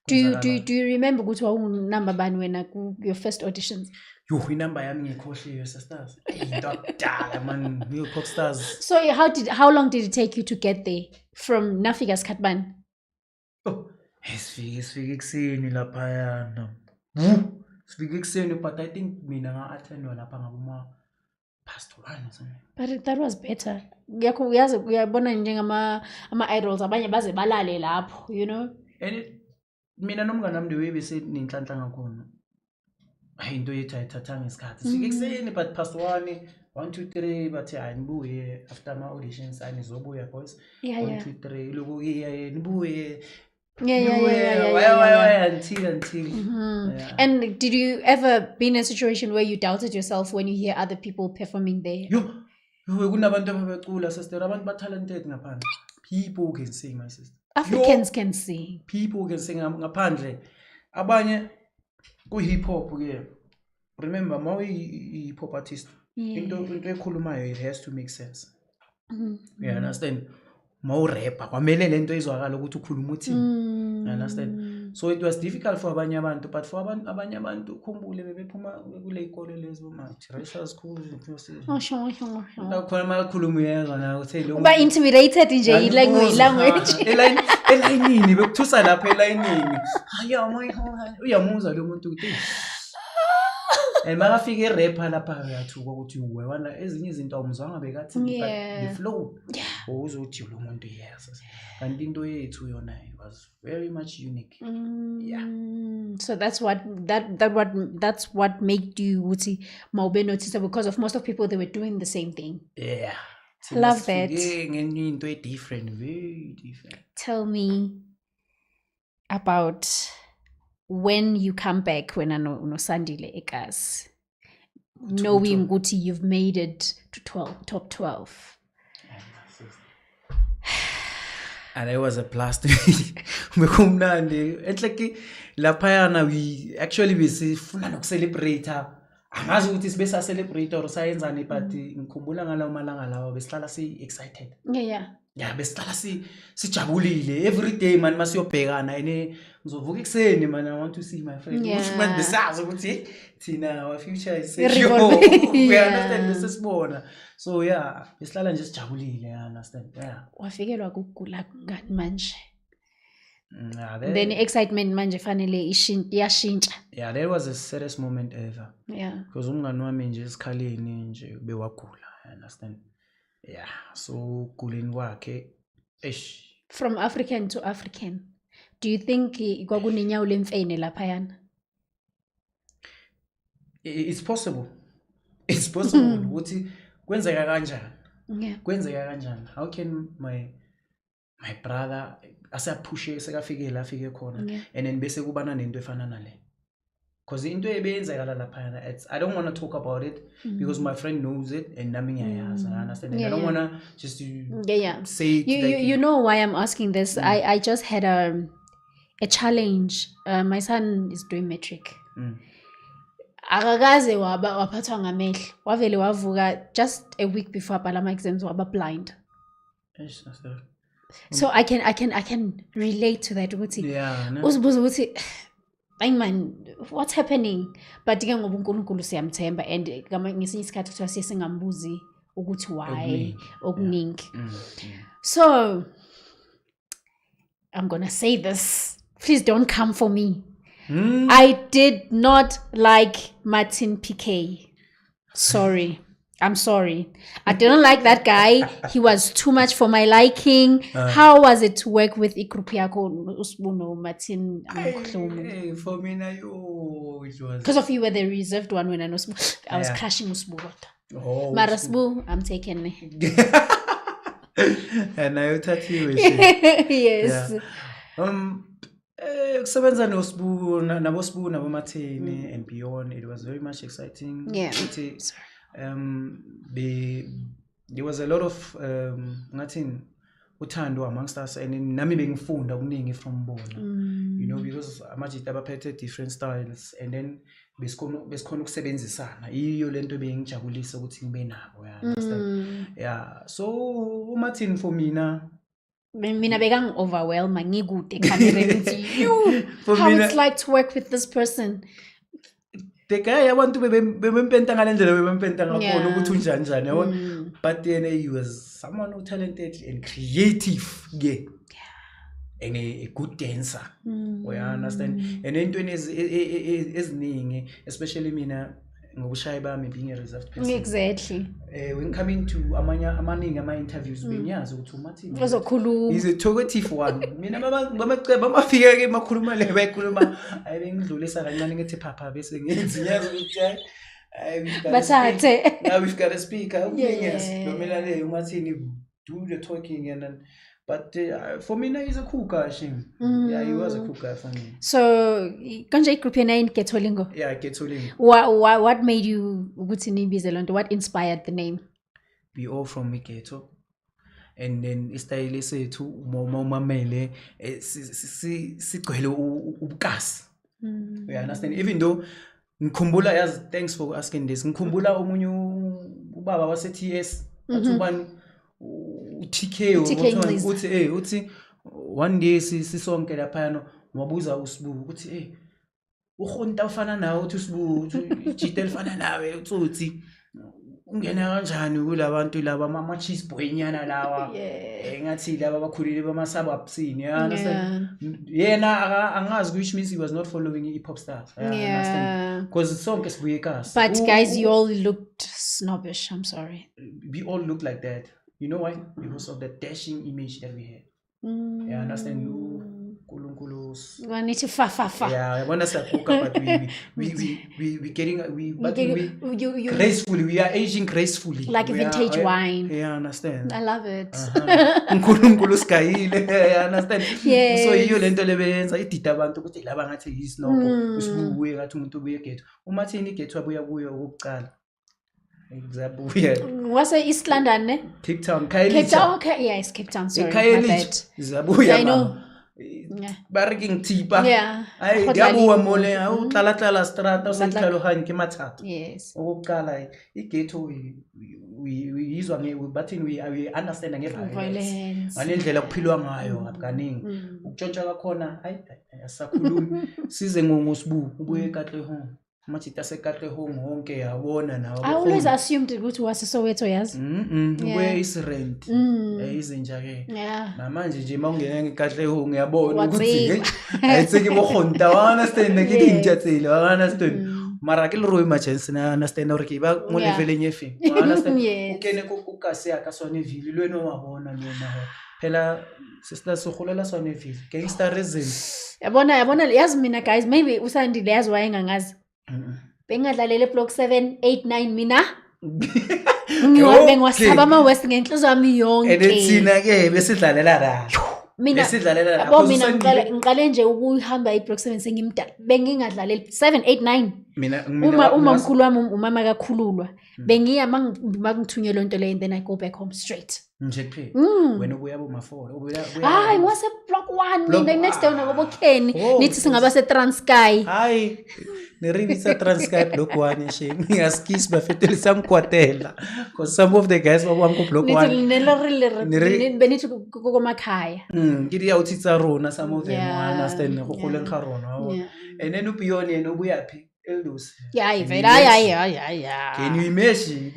Do you remember ukuthi wawunumber bani wena ku your first auditions? Yo, inamba yami ngikhohliwe sisters. Into akudala man, you pop stars. So how long did it take you to get there from Nafika Skatban? Oh, sifike ekuseni lapha yana. Sifike ekuseni but I think mina nga-attend lapha ngabuma past 1 or something. But that was better. Uyazi uyabona njengama idols abanye baze balale lapho, you know? And mina nomngane wami the way bese nenhlanhla ngakhona. Hayi into yethu ayithathanga isikhathi. Sifike ekuseni but past 1 2 3 bathi hayi nibuye after ama auditions anizobuya boys. 1 2 3 lokho nibuye. Yeah. Until. Yeah. And did you ever be in a situation where you doubted yourself when you hear other people performing there? Yo, kunabantu abacula sister, abantu ba talented ngaphandle. People can sing, my sister. Africans can sing. People can sing ngaphandle. Abanye ku hip hop ke. Remember, ma hip hop artist. Into ekhulumayo it has to make sense. You understand? Ma rapper kwamele lento izwakala ukuthi ukhuluma uthini. You understand? So it was difficult for abanye abantu, but for abanye abantu ukhumbule bebephuma kule ikole lezo ma racial schools khona makhuluma uyezwa na uthi lo ba intimidated nje language elayinini bekuthusa lapha elayinini hayi uyamuzwa lo muntu uthi makafika irapper lapha uyathuka ukuthi uwe wana ezinye izinto awumzwanga bekathi the flow uzothi lo muntu yes kanti into yethu yona was very much unique. So that's what made you ukuthi mawube noticeable because of most of people they were doing the same thing. Yeah. Love that. Into different, very different. Tell me about when you come back when unosandile ekas knowing ukuthi you've made it to top 12. And it was a blast. Bekumnandi. It's like laphayana we actually besifuna nokucelebrate. Angazi ukuthi sibesa celebrate or sayenzani but ngikhumbula ngalawo malanga lawo besihlala si excited. Yeah, besihlala sijabulile every day man masiyobhekana ene ngizovuka ekuseni man I want to see my friend. Ukuthi man besazi ukuthi thina our future is secure. We understand this is bona. So yeah, besihlala nje sijabulile, I understand. Yeah. Wafikelwa ukugula ngani manje? Then excitement manje fanele iyashintsha. Yeah, that was the saddest moment ever. Yeah. Because umngane wami nje esikhaleni nje bewagula, I understand. Yeah, so kuleni kwakhe from African to African. Do you think kwakunenyawo lemfene laphayana? It's possible. It's possible ukuthi kwenzeka kanjani? Yeah. Kwenzeka kanjani? How can my brother asapushe sekafike la afike khona and then bese kubana nento efana nale? Because into ebeyenzeka laphayana I don't want to talk about it because my friend knows it and nami ngiyayazi, I understand. I don't want to just say it. You know why I'm asking this? I just had a challenge. My son is doing matric. Akakaze waphathwa ngamehlo. Wavele wavuka just a week before abhala exams waba blind. So I can relate to that ukuthi uzibuza ukuthi man, what's happening? But ke ngoba uNkulunkulu siyamthemba and ngesinye isikhathi kuthiwa singambuzi ukuthi why okuningi. So I'm going to say this. Please don't come for me. I did not like Martin Piquet. Sorry. I'm sorry. I didn't like that guy. He was too much for my liking. How was it to work with Ikrupiako Usbuno, Martin? For me, it was. Because of you were the reserved one when I was crashing Usbu. Marasbu, I'm taking and I touch you. Yes. Kusebenza noSbu nabo Martin and beyond, it was very much exciting. Yeah. There was a lot of ngathini uthando amongst us and nami bengifunda okuningi from bona, you know, because amajita abaphethe different styles and then besikhona ukusebenzisana iyo lento bengijabulisa ukuthi ngibe nabo, understand. Yeah, so uMartin for mina mina bekangi-overwhelma ngikude ekhamereni ukuthi For how mina- it's like to work with this person. the guy abantu bebempenta ngale ndlela bebempenta ngakhona Yeah. ukuthi unjani yabo, but then he was someone who talented and creative and a good dancer. We understand, and entweni eziningi, especially mina ngobushaya bami being a reserved person, Exactly. when coming to amaningi ama-interviews bengiyazi ukuthi uMartin Uzokhuluma. is a talkative one. Mina bamafika ke makhuluma le bayikhuluma ayi bengidlulisa kancane ngithi phapha bese ngiyazi ukuthi Bathathe. now we've got a speaker. Yes, Yeah. Domina le uMartin do the talking and then, but for me he's a cool guy. Yeah, he was a cool guy for me. So kanje igroup yena Ghetto Lingo. Yeah, Ghetto Lingo. What made you ukuthi nibize lonto? What inspired the name? We all from Ghetto. And then istyle sethu umamele sigcwele ubukasi. You understand? Even though ngikhumbula, yazi, thanks for asking this, ngikhumbula omunye ubaba wase TS athi ubani uTK uthi one day sisonke lapha no wabuza uSibu ukuthi ukhonta ufana nawe, uthi uSibu ijita elifana nawe uthi ungena kanjani kulabantu laba ama cheese boy nyana lawa ngathi laba bakhulile bama suburbs ni, understand? Yena angazi, which means he was not following hip hop stars. Understand? Because sonke sibuye kasi. But guys, you all looked snobbish. I'm sorry. We all look like that. You know why? Because of the dashing image that we had. Yeah, understand? I need to fa. Yeah, I want us to cook up, but we gracefully. We are aging gracefully. Like vintage wine. Yeah, understand. I love it. Nkulunkulu skayile, understand? Yes. So iyo lento lebenza idida abantu ukuthi laba ngathi yisnobo, usibuye ngathi umuntu ubuye Ghetto. uMartin Ghetto abuya kuyo okokuqala. Zabuya. What's East London, ne? Cape Town, Cape Town, okay. Yeah, it's Cape Town, sorry. My bad. Zabuya. I know. Barking tipa. Yeah. Ay diabuwa mole utlala strata usenhlaloganye ke mathathu. Yes. Okokuqala iGhetto uyizwa bathini we understand ngeviolence. Ngalendlela kuphilwa ngayo kaningi. Ukutshontsha kakhona hayi asakhulumi size ngosibu ubuye eKatlehong. Machita seKatlehong wonke yabona nawo. I always assumed ukuthi waseSoweto yazi. Where is rent? Izinja ke. Yeah. Namanje nje mawungena ngeKatlehong uyabona ukuthi ayitseki bokhonta wa understand ngithi ngityatsile wa understand. Mara ke le Roy Emergency na understand hore ke ba mo leveleng efe. Wa understand. Ukene ku kasi ya ka Swaneville lweno wabona lona. Phela sister sogolela Swaneville. Gangsterism. Yabona yazi mina guys, maybe usandile yazi wayengangazi. Bengadlalela block 7 8 9 mina ngiwahlaba ama west ngenhliziyo yami yonke. Edithina ke besidlalela la. Mina ngiqale nje ukuhamba iblock 7 sengimdala. Bengingadlalela 7 8 9. Mina uma mkhulu wami umama kakhululwa bengiya mangithunyelwe into le and then I go back home straight. Nje kuphela wena ubuya bo ma4 hayi wase block 1 mina next day ngoba Ken nithi singaba se Transkei. Hayi neribisa Transkei block 1 she ngiyaskis bafetele sangikwatela because some of the guys babangu block 1 nithi benithi kokomakhaya ngidi ya uthitsa rona some of them understand go goleng ga rona and then uPion yena ubuya phi Eldos. Yeah, can you imagine?